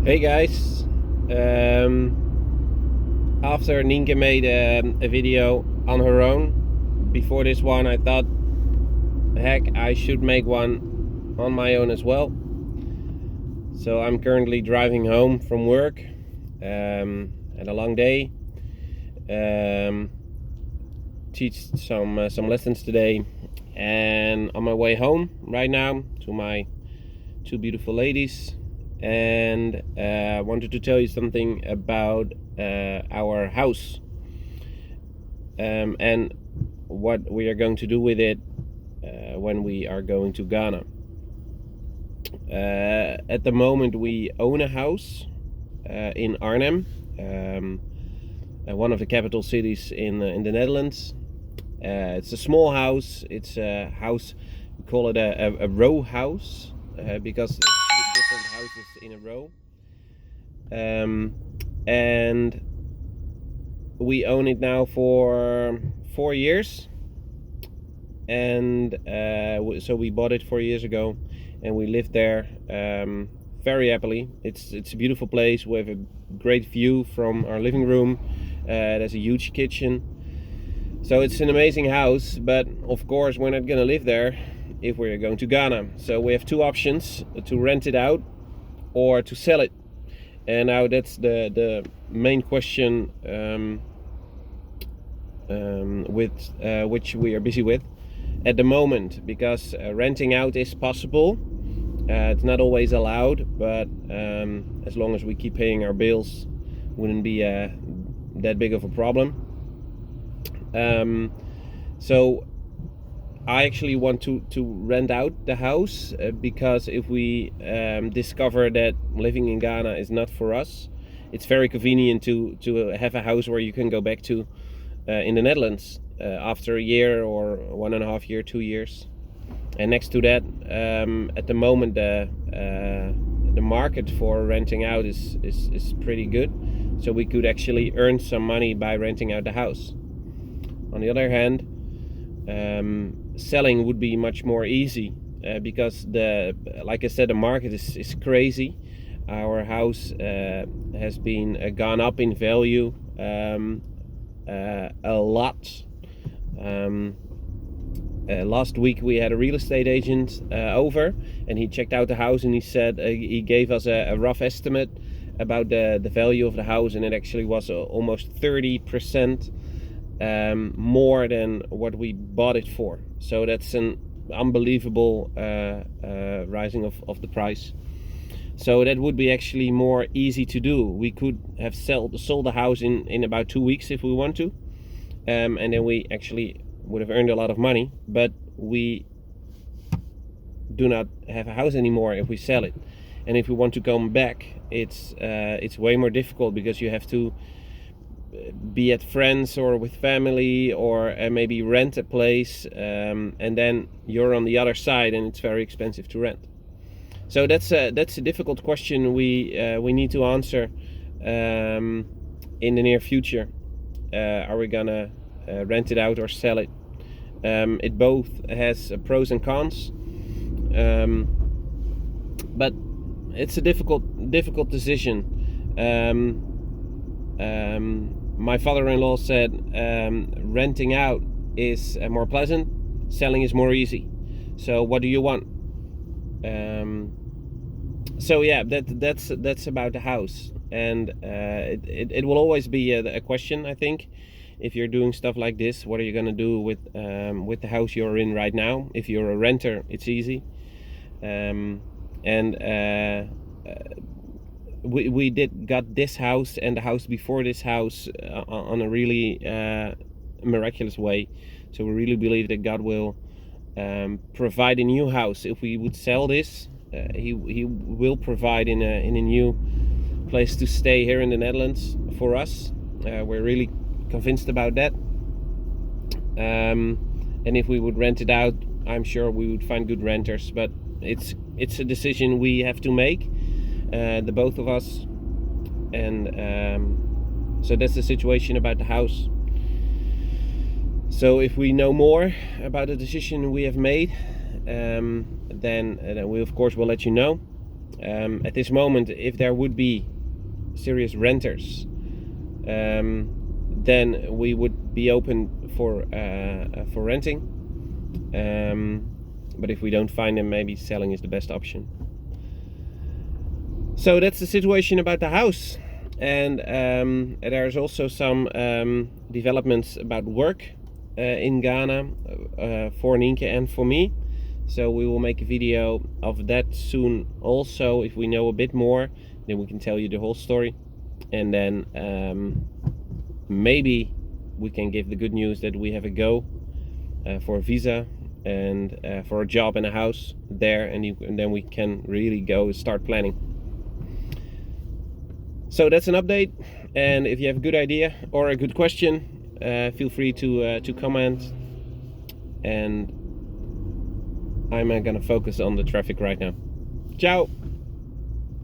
Hey guys, after Nienke made a video on her own, before this one I thought, heck, I should make one on my own as well. So I'm currently driving home from work, had a long day, teach some lessons today, and on my way home right now to my two beautiful ladies, and I wanted to tell you something about our house and what we are going to do with it when we are going to Ghana. At the moment we own a house in Arnhem, one of the capital cities in the Netherlands. It's a small house. It's a house, we call it a row house, because it's different houses in a row. And we own it now for 4 years, and so we bought it 4 years ago, and we lived there very happily. It's a beautiful place. We have a great view from our living room. There's a huge kitchen, so it's an amazing house. But of course we're not gonna live there if we're going to Ghana. So we have two options: to rent it out or to sell it. And now that's the main question with which we are busy with at the moment, because renting out is possible. It's not always allowed, but as long as we keep paying our bills, wouldn't be that big of a problem. So I actually want to rent out the house because if we discover that living in Ghana is not for us, it's very convenient to have a house where you can go back to in the Netherlands after a year or 1.5 years, 2 years. And next to that, at the moment the market for renting out is pretty good, so we could actually earn some money by renting out the house. On the other hand, selling would be much more easy because like I said, the market is crazy. Our house has been gone up in value a lot. Last week we had a real estate agent over, and he checked out the house, and he said he gave us a rough estimate about the value of the house, and it actually was almost 30% more than what we bought it for. So that's an unbelievable rising of the price. So that would be actually more easy to do. We could have sold the house in about 2 weeks if we want to, and then we actually would have earned a lot of money. But we do not have a house anymore if we sell it, and if we want to come back, it's way more difficult, because you have to be at friends or with family, or maybe rent a place, and then you're on the other side, and it's very expensive to rent. So that's a difficult question we need to answer in the near future. Are we gonna rent it out or sell it? It both has pros and cons, but it's a difficult decision. My father-in-law said renting out is more pleasant, selling is more easy. So what do you want? So yeah, that's about the house, and it will always be a question, I think. If you're doing stuff like this, what are you gonna do with the house you're in right now? If you're a renter, it's easy, we got this house and the house before this house on a really miraculous way. So we really believe that God will provide a new house. If we would sell this, he will provide in a new place to stay here in the Netherlands for us. We're really convinced about that. And if we would rent it out, I'm sure we would find good renters, but it's a decision we have to make, the both of us. And so that's the situation about the house. So if we know more about the decision we have made, then we of course will let you know. At this moment, if there would be serious renters, then we would be open for renting. But if we don't find them, maybe selling is the best option. So that's the situation about the house. And there's also some developments about work in Ghana for Nienke and for me. So we will make a video of that soon also. If we know a bit more, then we can tell you the whole story. And then maybe we can give the good news that we have a go for a visa and for a job and a house there, and then we can really go start planning. So that's an update, and if you have a good idea or a good question, feel free to comment. And I'm gonna focus on the traffic right now. Ciao!